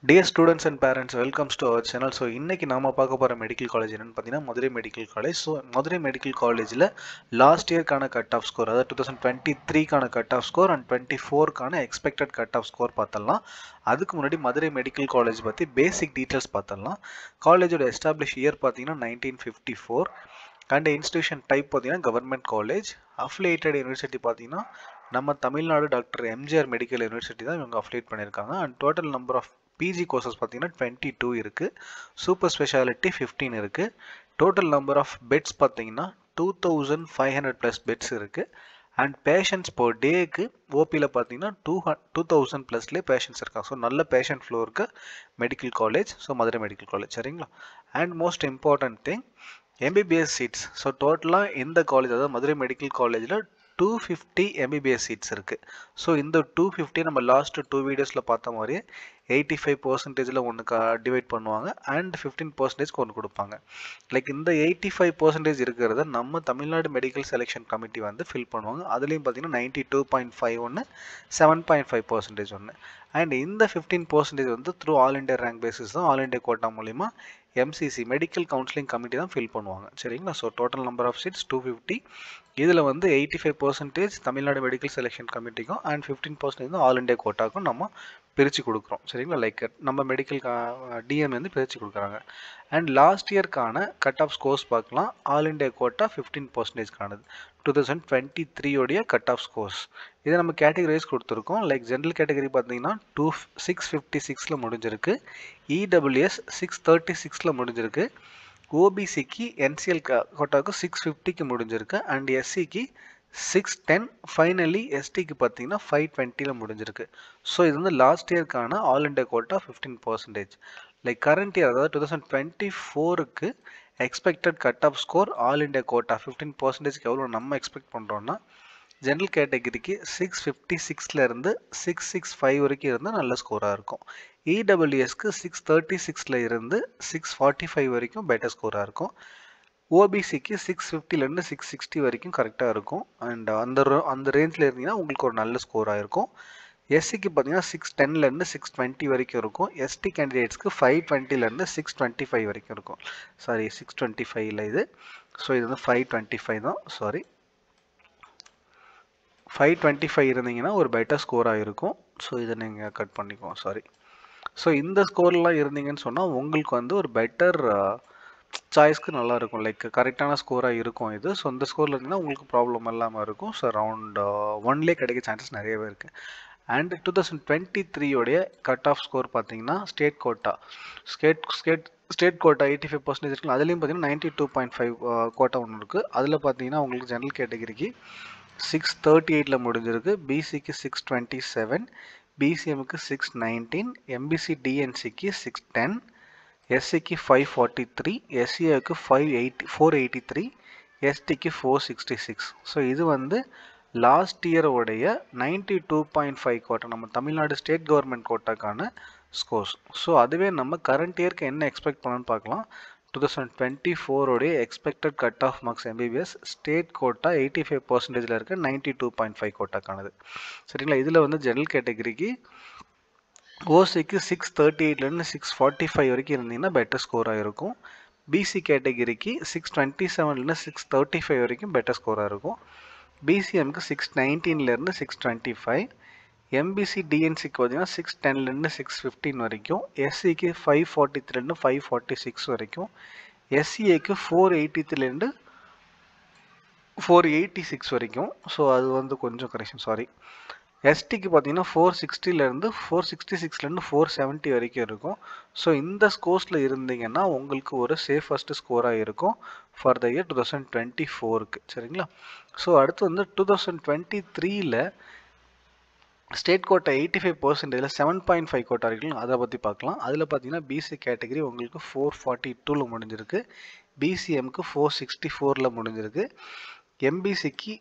Dear students and parents, welcomes to our channel. So இன்னைக்கு நாம பார்க்க போற மெடிக்கல் காலேஜ் என்னன்னு பார்த்தீங்கன்னா Madurai medical college. So Madurai medical காலேஜில் லாஸ்ட் இயர்க்கான கட் ஆஃப் ஸ்கோர், அதாவது 2023க்கான கட் ஆஃப் ஸ்கோர் அண்ட் 24க்கான எக்ஸ்பெக்டட் கட் ஆஃப் ஸ்கோர் பார்த்தலாம். அதுக்கு முன்னாடி மதுரை மெடிக்கல் காலேஜ் பற்றி பேசிக் டீட்டெயில்ஸ் பார்த்தலாம். காலேஜோட எஸ்டாப்ளிஷ் இயர் பார்த்தீங்கன்னா 1954 அண்ட் இன்ஸ்டியூஷன் டைப் பார்த்தீங்கன்னா கவர்மெண்ட் காலேஜ். அஃபிலியேட்டட் யூனிவர்சிட்டி பார்த்தீங்கன்னா நம்ம Tamil Nadu doctor MGR medical university தான் இவங்க அஃபிலியேட் பண்ணியிருக்காங்க. And total number of PG courses பார்த்தீங்கன்னா 22 இருக்குது. சூப்பர் ஸ்பெஷாலிட்டி 15 இருக்குது. டோட்டல் நம்பர் ஆஃப் பெட்ஸ் பார்த்தீங்கன்னா 2500 ப்ளஸ் பெட்ஸ் இருக்குது. அண்ட் பேஷண்ட்ஸ் பர் டேக்கு ஓபியில் பார்த்தீங்கன்னா 2000 ப்ளஸ்லேயே பேஷண்ட்ஸ் இருக்காங்க. ஸோ நல்ல பேஷண்ட் ஃப்ளோ இருக்க medical college. So Madurai medical college சரிங்களா. And most important thing MBBS seats. So டோட்டலாக இந்த காலேஜ், அதாவது மதுரை மெடிக்கல் காலேஜில் 250 எம்பிபிஎஸ் சீட்ஸ் இருக்குது. ஸோ இந்த 250 நம்ம லாஸ்ட் 2 வீடியோஸில் பார்த்த மாதிரியே 85%ல் ஒன்று டிவைட் பண்ணுவாங்க அண்ட் 15%க்கு ஒன்று கொடுப்பாங்க. லைக் இந்த 85% இருக்கிறத நம்ம தமிழ்நாடு மெடிக்கல் செலெக்ஷன் கமிட்டி வந்து ஃபில் பண்ணுவாங்க. அதுலேயும் பார்த்தீங்கன்னா 92.5 ஒன்று, 7.5% ஒன்று. அண்ட் இந்த 15% வந்து through all India rank basis தான், ஆல் இண்டியா கோட்டா மூலிமா எம்சிசி மெடிக்கல் கவுன்சிலிங் கமிட்டி தான் ஃபில் பண்ணுவாங்க சரிங்களா. So total number of seats 250. இதில் வந்து 85% தமிழ்நாடு மெடிக்கல் செலெக்ஷன் கமிட்டிக்கும் அண்ட் 15% வந்து ஆல் இண்டியா கோட்டாக்கும் நம்ம பிரித்து கொடுக்குறோம் சரிங்களா. லைக் நம்ம மெடிக்கல் டிஎம் வந்து பிரித்து கொடுக்குறாங்க. அண்ட் லாஸ்ட் இயர்க்கான கட் ஆஃப் ஸ்கோர்ஸ் பார்க்கலாம். ஆல் இண்டியா கோட்டா 15%கானது 2023 கட் ஆஃப் ஸ்கோர்ஸ். இதை நம்ம கேட்டகரைஸ் கொடுத்துருக்கோம். லைக் ஜென்ரல் கேட்டகரி பார்த்தீங்கன்னா 656 முடிஞ்சிருக்கு. இடபிள்யூஎஸ் 636 முடிஞ்சிருக்கு. ஓபிசிக்கு என்சிஎல் கோட்டாவுக்கு 650 முடிஞ்சிருக்கு. அண்ட் எஸ்சிக்கு 610. ஃபைனலி எஸ்டிக்கு பார்த்தீங்கன்னா 520 முடிஞ்சிருக்கு. ஸோ இது வந்து லாஸ்ட் இயர்க்கான all India quota 15%. Like current year, அதாவது 2024க்கு expected cut off score all India quota 15%க்கு எவ்வளோ நம்ம எக்ஸ்பெக்ட் பண்ணுறோன்னா, ஜென்ரல் கேட்டகரிக்கு 656 665 வரைக்கும் இருந்தால் நல்ல ஸ்கோராக இருக்கும். இடபிள்யூஎஸ்க்கு 636 இருந்து 645 வரைக்கும் பெட்டர் ஸ்கோராக இருக்கும். ஓபிசிக்கு 650 660 வரைக்கும் கரெக்டாக இருக்கும். அண்ட் அந்த ரேஞ்சில் இருந்தீங்கன்னா உங்களுக்கு ஒரு நல்ல ஸ்கோராக இருக்கும். எஸ்சிக்கு பார்த்தீங்கன்னா 610 620 வரைக்கும் இருக்கும். எஸ்டி கேண்டிடேட்ஸ்க்கு 520 625 வரைக்கும் இருக்கும். சாரி 625 இது. ஸோ இது வந்து 525 தான். சாரி 525 இருந்தீங்கன்னா ஒரு பெட்டர் ஸ்கோராக இருக்கும். ஸோ இதை நீங்கள் கட் பண்ணிக்குவோம். சாரி. ஸோ இந்த ஸ்கோர்லாம் இருந்தீங்கன்னு சொன்னால் உங்களுக்கு வந்து ஒரு பெட்டர் சாய்ஸ்க்கு நல்லாயிருக்கும். லைக் கரெக்டான ஸ்கோராக இருக்கும் இது. ஸோ இந்த ஸ்கோரில் இருந்தீங்கன்னா உங்களுக்கு ப்ராப்ளம் இல்லாமல் இருக்கும். ஸோ அரவுண்ட் 1லே கிடைக்க சான்சஸ் நிறையவே இருக்குது. அண்ட் 2023 கட் ஆஃப் ஸ்கோர் பார்த்தீங்கன்னா ஸ்டேட் கோட்டா ஸ்டேட் கோட்டா 85% இருக்குல்ல, அதுலேயும் பார்த்தீங்கன்னா 92.5 கோட்டா ஒன்று இருக்குது. அதில் பார்த்தீங்கன்னா உங்களுக்கு ஜென்ரல் கேட்டகரிக்கு 638 முடிஞ்சிருக்கு. பிசிக்கு 627, பிசிஎம்க்கு 619, எம்பிசி டிஎன்சிக்கு 610, எஸ்சிக்கு 543, எஸ்சிஏக்கு 483, எஸ்டிக்கு 466. ஸோ இது வந்து லாஸ்ட் இயரோடைய 92.5 கோட்டா, நம்ம தமிழ்நாடு ஸ்டேட் கவர்மெண்ட் கோட்டாக்கான ஸ்கோர்ஸ். ஸோ அதுவே நம்ம கரண்ட் இயர்க்கு என்ன எக்ஸ்பெக்ட் பண்ணணும்னு பார்க்கலாம். 2024 expected cut off marks MBBS state quota 85%ல் இருக்க 92.5 கோட்டாக்கானது சரிங்களா. இதில் வந்து ஜெனரல் கேட்டகரிக்கு ஓசிக்கு 638 645 வரைக்கும் இருந்தீங்கன்னா பெட்டர் ஸ்கோராக இருக்கும். பிசி கேட்டகரிக்கு 627 635 வரைக்கும் பெட்டர் ஸ்கோராக இருக்கும். பிசிஎம்க்கு 619 625, எம்பிசி டிஎன்சிக்கு பார்த்தீங்கன்னா 610 615 வரைக்கும், எஸ்சிக்கு 543 546 வரைக்கும், எஸ்சிஏக்கு 483 486 வரைக்கும். ஸோ அது வந்து கொஞ்சம் கரெக்ஷன், சாரி. எஸ்டிக்கு பார்த்தீங்கன்னா 466 470 வரைக்கும் இருக்கும். ஸோ இந்த ஸ்கோர்ஸில் இருந்தீங்கன்னா உங்களுக்கு ஒரு சேஃபஸ்ட் ஸ்கோராக இருக்கும் ஃபார் த இயர் 2024க்கு சரிங்களா. ஸோ அடுத்து வந்து 2023ல் ஸ்டேட் கோட்டா 85%, 7.5 கோட்டா இருக்குல்ல, அதை பற்றி பார்க்கலாம். அதில் பார்த்தீங்கன்னா பிசி கேட்டகரி உங்களுக்கு 442 முடிஞ்சிருக்கு. பிசிஎம்க்கு 464 முடிஞ்சிருக்கு. எம்பிசிக்கு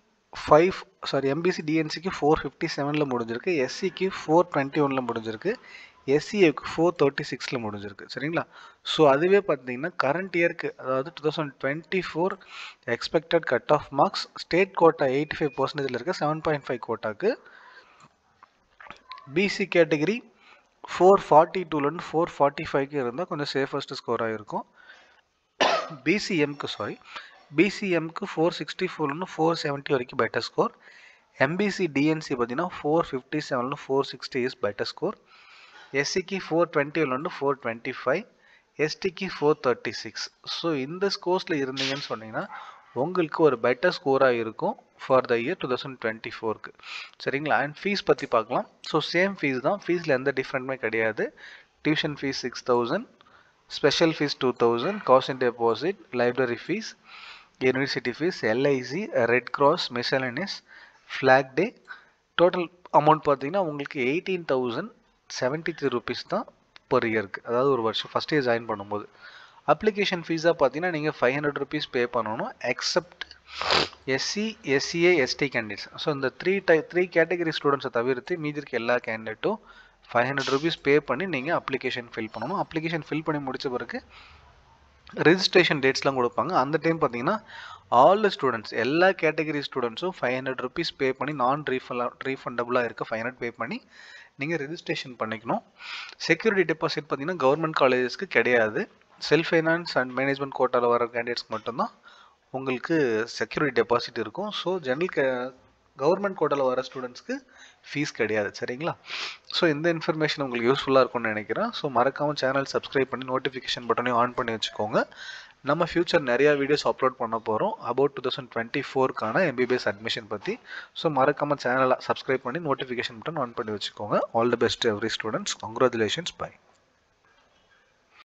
எம்பிசி டிஎன்சிக்கு 457 முடிஞ்சிருக்கு. எஸ்சிக்கு 421 முடிஞ்சிருக்கு. எஸ்சிஏக்கு 436 முடிஞ்சிருக்கு சரிங்களா. ஸோ அதுவே பார்த்தீங்கன்னா கரண்ட் இயர்க்கு, அதாவது 2024 expected cut off marks state quota 85%ல் இருக்க 7.5 கோட்டாக்கு, பிசி கேட்டகரி 442லேருந்து 445க்கு இருந்தால் கொஞ்சம் சேஃபஸ்ட் ஸ்கோராக இருக்கும். பிசிஎம்க்கு 464லேருந்து 470 வரைக்கும் பெட்டர் ஸ்கோர். எம்பிசி டிஎன்சி பார்த்தீங்கன்னா 457லேருந்து 460 இஸ் பெட்டர் ஸ்கோர். எஸ்சிக்கு 420லேருந்து 425, எஸ்டிக்கு 436. ஸோ இந்த ஸ்கோர்ஸில் இருந்தீங்கன்னு சொன்னீங்கன்னா உங்களுக்கு ஒரு பெட்டர் ஸ்கோராக இருக்கும் ஃபார் த இயர் 2024க்கு. சரிங்களா? அண்ட் ஃபீஸ் பற்றி பார்க்கலாம். ஸோ சேம் ஃபீஸ் தான், ஃபீஸில் எந்த டிஃப்ரெண்ட்டுமே கிடையாது. Tuition fees 6000, special fees 2000, cost and deposit, library fees, university fees, LIC, red cross, miscellaneous, flag day. Total amount பார்த்தீங்கன்னா உங்களுக்கு 18,073 ருபீஸ் தான் per இயருக்கு, அதாவது ஒரு வருஷம் ஃபஸ்ட் இயர் ஜாயின் பண்ணும்போது. அப்ளிகேஷன் ஃபீஸாக பார்த்தீங்கன்னா நீங்கள் 500 ருபீஸ் பே பண்ணணும், except SC, SCA, ST candidates. So இந்த த்ரீ கேட்டகரி ஸ்டூடெண்ட்ஸை தவிர்த்து மீதி இருக்க எல்லா கேண்டிடேட்டும் 500 ருபீஸ் பே பண்ணி நீங்கள் அப்ளிகேஷன் ஃபில் பண்ணணும். அப்ளிகேஷன் ஃபில் பண்ணி முடித்த பிறகு ரெஜிஸ்ட்ரேஷன் டேட்ஸ்லாம் கொடுப்பாங்க. அந்த டைம் பார்த்தீங்கன்னா ஆல் த ஸ்டூடெண்ட்ஸ், எல்லா கேட்டகரி ஸ்டூடெண்ட்ஸும் 500 ருபீஸ் பே பண்ணி ரீஃபண்டபுளாக இருக்க 500 பே பண்ணி நீங்கள் ரெஜிஸ்ட்ரேஷன் பண்ணிக்கணும். செக்யூரிட்டி டெபாசிட் பார்த்தீங்கன்னா கவர்மெண்ட் காலேஜஸ்க்கு கிடையாது. செல்ஃப் ஃபைனான்ஸ் அண்ட் மேனேஜ்மெண்ட் கோட்டாவில் வர கேண்டிடேட்ஸ்க்கு மட்டும்தான் உங்களுக்கு செக்யூரிட்டி டெபாசிட் இருக்கும். ஸோ கவர்மெண்ட் கோட்டாவில் வர ஸ்டூடெண்ட்ஸ்க்கு ஃபீஸ் கிடையாது. சரிங்களா? ஸோ இந்த இன்ஃபர்மேஷன் உங்களுக்கு யூஸ்ஃபுல்லாக இருக்கும்னு நினைக்கிறேன். ஸோ மறக்காமல் சேனல் சப்ஸ்கிரைப் பண்ணி நோட்டிஃபிகேஷன் பட்டனையும் ஆன் பண்ணி வச்சுக்கோங்க. நம்ம ஃபியூச்சர் நிறையா வீடியோஸ் அப்லோட் பண்ண போகிறோம் அபவுட் 2024க்கான எம்பிபிஎஸ் அட்மிஷன் பற்றி. ஸோ மறக்காமல் சேனலை சப்ஸ்கிரைப் பண்ணி நோட்டிஃபிகேஷன் பட்டன் ஆன் பண்ணி வச்சுக்கோங்க. All the best every students. Congratulations. By.